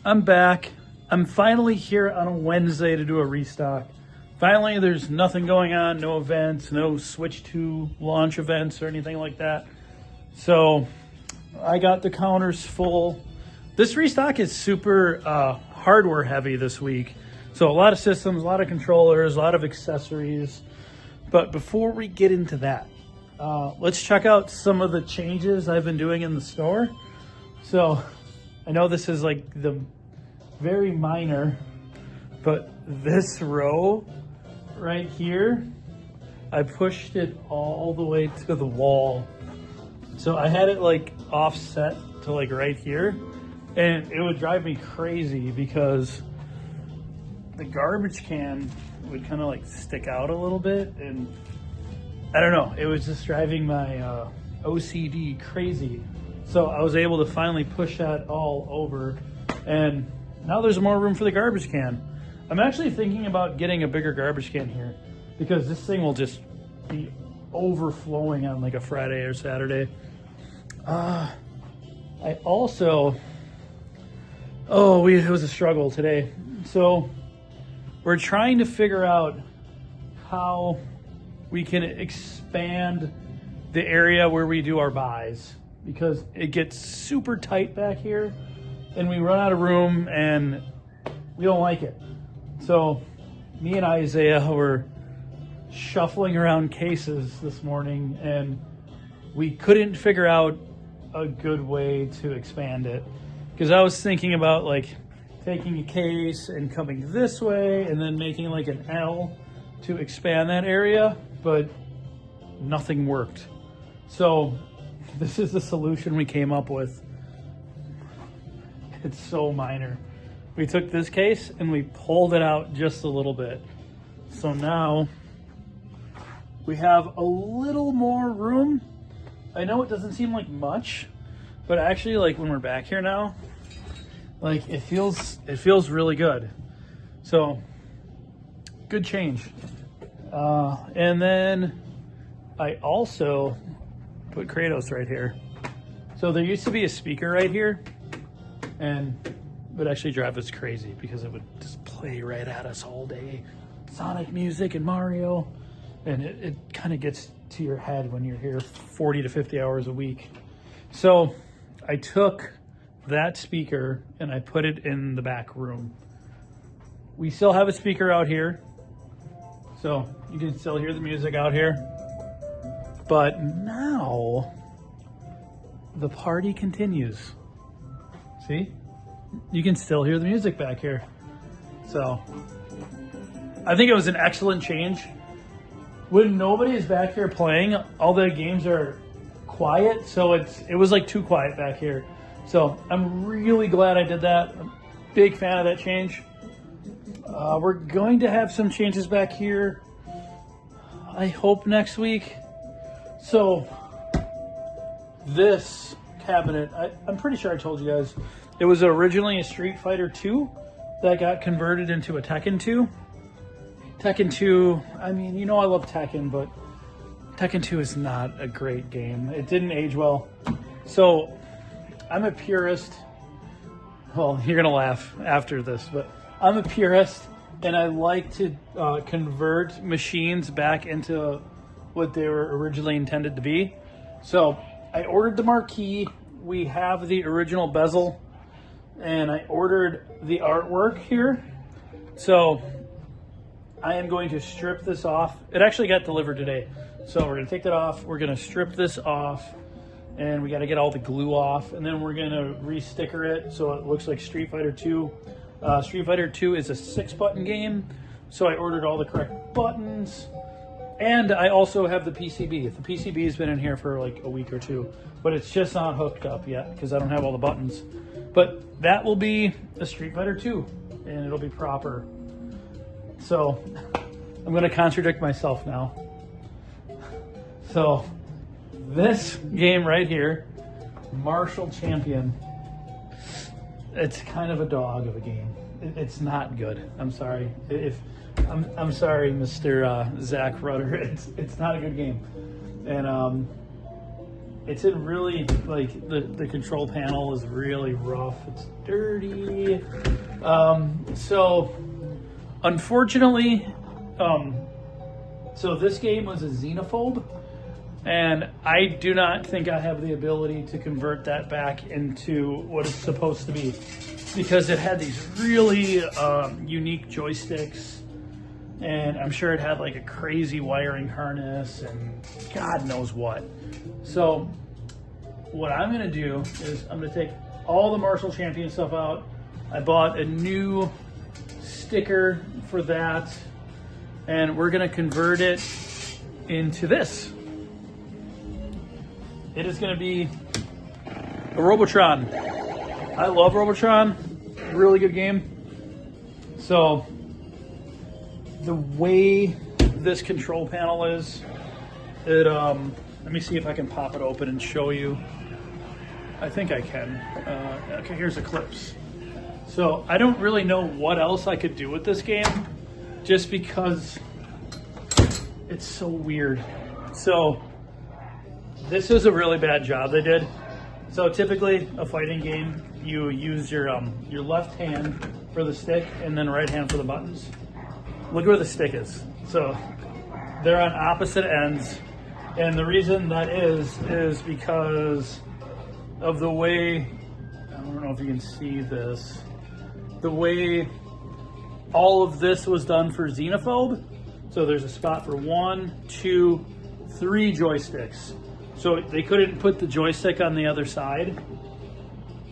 I'm back. I'm finally here on a Wednesday to do a restock. Finally, there's nothing going on, no events, no Switch 2 launch events or anything like that. So I got the counters full. This restock is super hardware heavy this week. So a lot of systems, a lot of controllers, a lot of accessories. But before we get into that, let's check out some of the changes I've been doing in the store. So I know this is like the very minor, but this row right here, I pushed it all the way to the wall. So I had it like offset to like right here, and it would drive me crazy because the garbage can would kind of like stick out a little bit, and I don't know, it was just driving my OCD crazy. So I was able to finally push that all over, and now there's more room for the garbage can. I'm actually thinking about getting a bigger garbage can here because this thing will just be overflowing on like a Friday or Saturday. I also, it was a struggle today. So we're trying to figure out how we can expand the area where we do our buys, because it gets super tight back here and we run out of room and we don't like it. So me and Isaiah were shuffling around cases this morning and we couldn't figure out a good way to expand it. Because I was thinking about like taking a case and coming this way and then making like an L to expand that area, but nothing worked. So this is the solution we came up with. It's so minor. We took this case and we pulled it out just a little bit. So now we have a little more room. I know it doesn't seem like much, but actually like when we're back here now, like it feels really good. So good change. And then I also put Kratos right here. So there used to be a speaker right here, and it would actually drive us crazy because it would just play right at us all day. Sonic music and Mario. And it kind of gets to your head when you're here 40 to 50 hours a week. So I took that speaker and I put it in the back room. We still have a speaker out here, so you can still hear the music out here. But now the party continues. See? You can still hear the music back here. So I think it was an excellent change. When nobody is back here playing, all the games are quiet, so it was like too quiet back here. So I'm really glad I did that. I'm a big fan of that change. We're going to have some changes back here, I hope next week. So this cabinet, I'm pretty sure I told you guys, it was originally a Street Fighter 2 that got converted into a Tekken 2. Tekken 2, I mean, you know I love Tekken, but Tekken 2 is not a great game. It didn't age well. So I'm a purist. Well, you're going to laugh after this, but I'm a purist, and I like to convert machines back into what they were originally intended to be. So I ordered the marquee. We have the original bezel, and I ordered the artwork here. So I am going to strip this off. It actually got delivered today. So we're going to take that off. We're going to strip this off, and we got to get all the glue off, and then we're going to re-sticker it so it looks like Street Fighter 2. Street Fighter 2 is a 6-button game, so I ordered all the correct buttons. And I also have the PCB. The PCB has been in here for like a week or two, but it's just not hooked up yet because I don't have all the buttons. But that will be a Street Fighter 2, and it'll be proper. So I'm going to contradict myself now. So this game right here, Martial Champion, it's kind of a dog of a game. It's not good. I'm sorry. I'm sorry, Mr. Zach Rudder. It's not a good game. And It's in really, like, the control panel is really rough. It's dirty. So unfortunately, so this game was a xenophobe, and I do not think I have the ability to convert that back into what it's supposed to be, because it had these really unique joysticks, and I'm sure it had like a crazy wiring harness and God knows what. So what I'm gonna do is I'm gonna take all the Marshall Champion stuff out. I bought a new sticker for that, and we're gonna convert it into this. It is gonna be a Robotron. I love Robotron, really good game. So the way this control panel is, it let me see if I can pop it open and show you. I think I can. Okay, here's Eclipse. So I don't really know what else I could do with this game, just because it's so weird. So this is a really bad job they did. So typically a fighting game, you use your left hand for the stick and then right hand for the buttons. Look where the stick is. So they're on opposite ends. And the reason that is because of the way, I don't know if you can see this, the way all of this was done for Xenophobe. So there's a spot for 1, 2, 3 joysticks. So they couldn't put the joystick on the other side.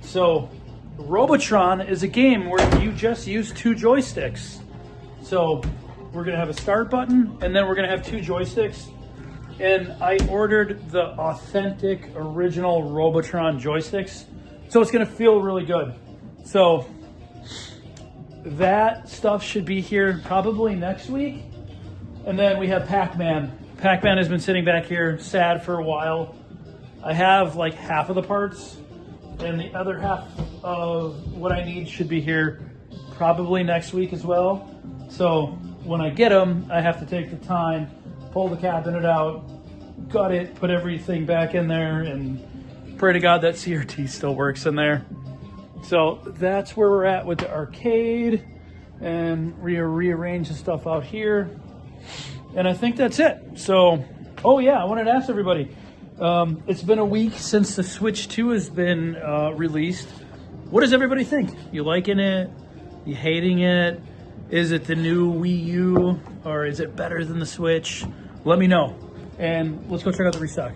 So Robotron is a game where you just use 2 joysticks. So we're gonna have a start button, and then we're gonna have 2 joysticks. And I ordered the authentic original Robotron joysticks. So it's gonna feel really good. So that stuff should be here probably next week. And then we have Pac-Man. Pac-Man has been sitting back here sad for a while. I have like half of the parts, and the other half of what I need should be here probably next week as well. So when I get them, I have to take the time, pull the cabinet out, gut it, put everything back in there, and pray to God that CRT still works in there. So that's where we're at with the arcade, and rearrange the stuff out here. And I think that's it. So, oh yeah, I wanted to ask everybody. It's been a week since the Switch 2 has been released. What does everybody think? You liking it? You hating it? Is it the new Wii U, or is it better than the Switch? Let me know. And let's go check out the restock.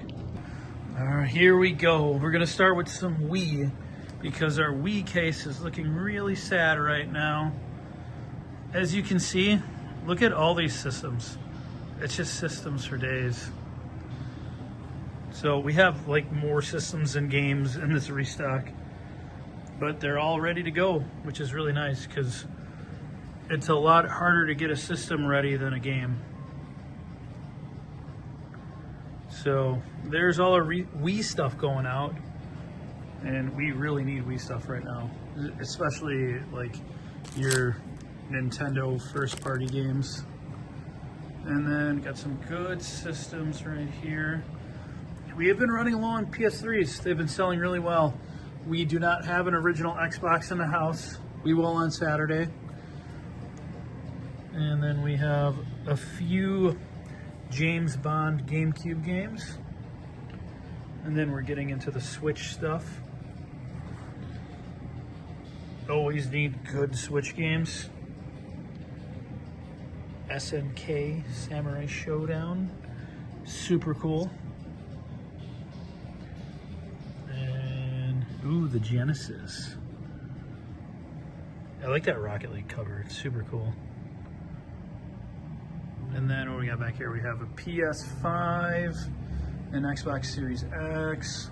All right, here we go. We're gonna start with some Wii, because our Wii case is looking really sad right now. As you can see, look at all these systems. It's just systems for days. So we have like more systems and games in this restock, but they're all ready to go, which is really nice, because it's a lot harder to get a system ready than a game. So there's all our Wii stuff going out, and we really need Wii stuff right now, especially like your Nintendo first party games. And then got some good systems right here. We have been running low on PS3s. They've been selling really well. We do not have an original Xbox in the house. We will on Saturday. And then we have a few James Bond GameCube games. And then we're getting into the Switch stuff. Always need good Switch games. SNK Samurai Showdown, super cool. And ooh, the Genesis. I like that Rocket League cover, it's super cool. And then what we got back here, we have a PS5 and Xbox Series X.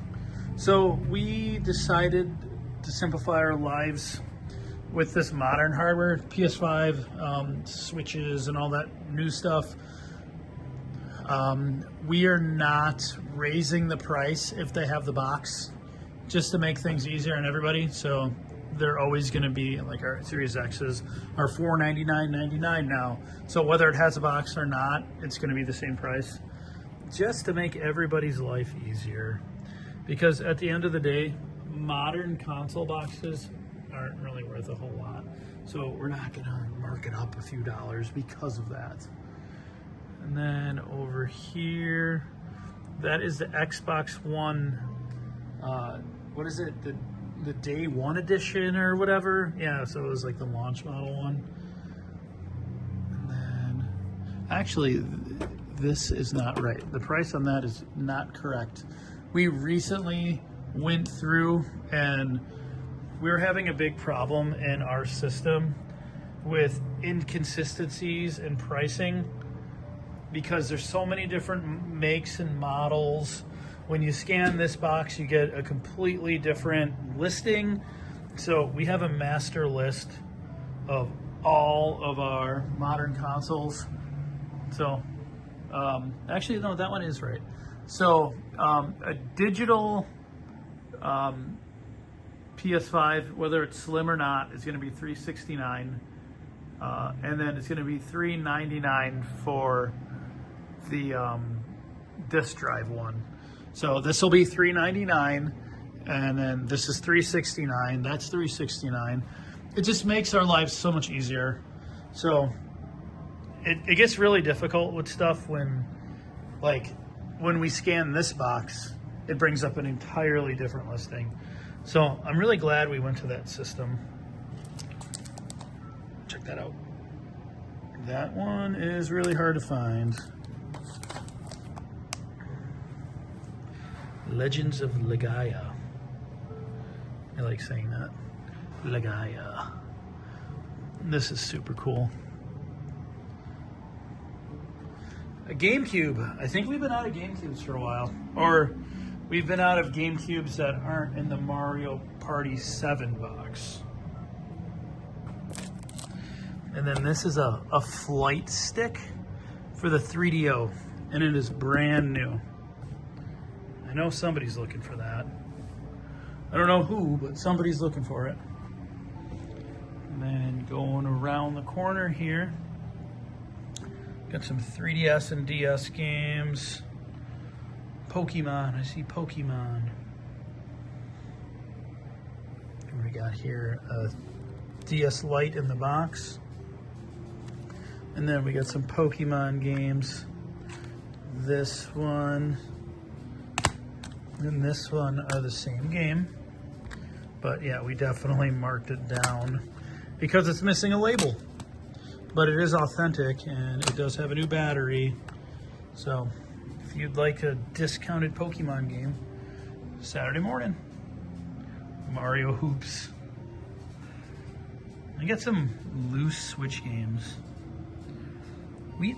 So we decided to simplify our lives with this modern hardware, PS5, Switches, and all that new stuff. We are not raising the price if they have the box, just to make things easier on everybody. So they're always going to be, like our Series X's are $499.99 now. So whether it has a box or not, it's going to be the same price, just to make everybody's life easier. because at the end of the day, modern console boxes aren't really worth a whole lot. So we're not gonna mark it up a few dollars because of that. And then over here, that is the Xbox One, what is it? The day one edition or whatever. Yeah, so it was like the launch model one. And then, actually, this is not right. The price on that is not correct. We recently went through and we're having a big problem in our system with inconsistencies in pricing because there's so many different makes and models. When you scan this box, you get a completely different listing. So we have a master list of all of our modern consoles. So actually, no, that one is right. So a digital PS5, whether it's slim or not, is going to be $369, and then it's going to be $399 for the disk drive one. So this will be $399, and then this is $369. That's $369. It just makes our lives so much easier. So it gets really difficult with stuff when we scan this box, it brings up an entirely different listing. So I'm really glad we went to that system. Check that out. That one is really hard to find. Legends of Legaia. I like saying that. Legaia. This is super cool. A GameCube. I think we've been out of GameCubes for a while. Or we've been out of GameCubes that aren't in the Mario Party 7 box. And then this is a flight stick for the 3DO. And it is brand new. I know somebody's looking for that. I don't know who, but somebody's looking for it. And then going around the corner here, got some 3DS and DS games. Pokemon, I see Pokemon. And we got here a DS Lite in the box. And then we got some Pokemon games. This one and this one are the same game. But yeah, we definitely marked it down because it's missing a label. But it is authentic and it does have a new battery. So if you'd like a discounted Pokemon game, Saturday morning, Mario Hoops. I got some loose Switch games. We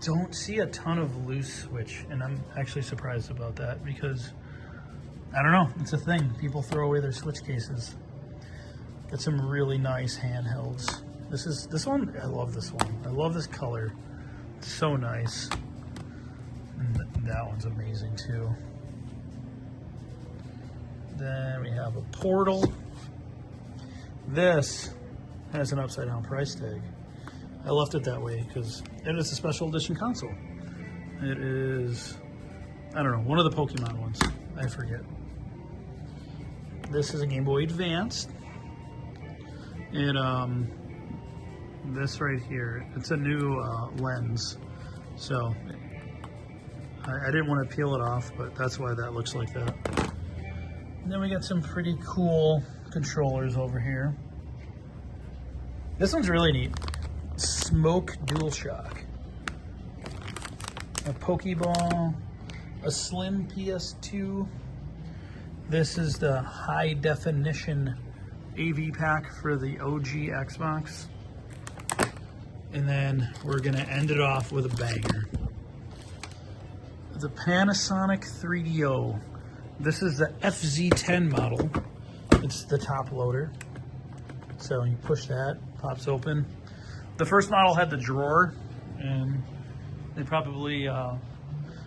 don't see a ton of loose Switch, and I'm actually surprised about that because, I don't know, it's a thing. People throw away their Switch cases. Got some really nice handhelds. This one, I love this one. I love this color. It's so nice. And that one's amazing too. Then we have a Portal. This has an upside down price tag. I left it that way because it is a special edition console. It is, I don't know, one of the Pokemon ones. I forget. This is a Game Boy Advance. This right here, it's a new lens. So I didn't want to peel it off, but that's why that looks like that. And then we got some pretty cool controllers over here. This one's really neat. Smoke DualShock. A Pokeball, a slim PS2. This is the high definition AV pack for the OG Xbox. And then we're gonna end it off with a banger. The Panasonic 3DO. This is the FZ10 model. It's the top loader. So you push that, pops open. The first model had the drawer, and they probably, it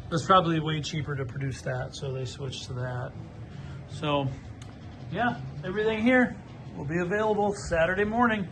was probably way cheaper to produce that, so they switched to that. So, yeah, everything here will be available Saturday morning.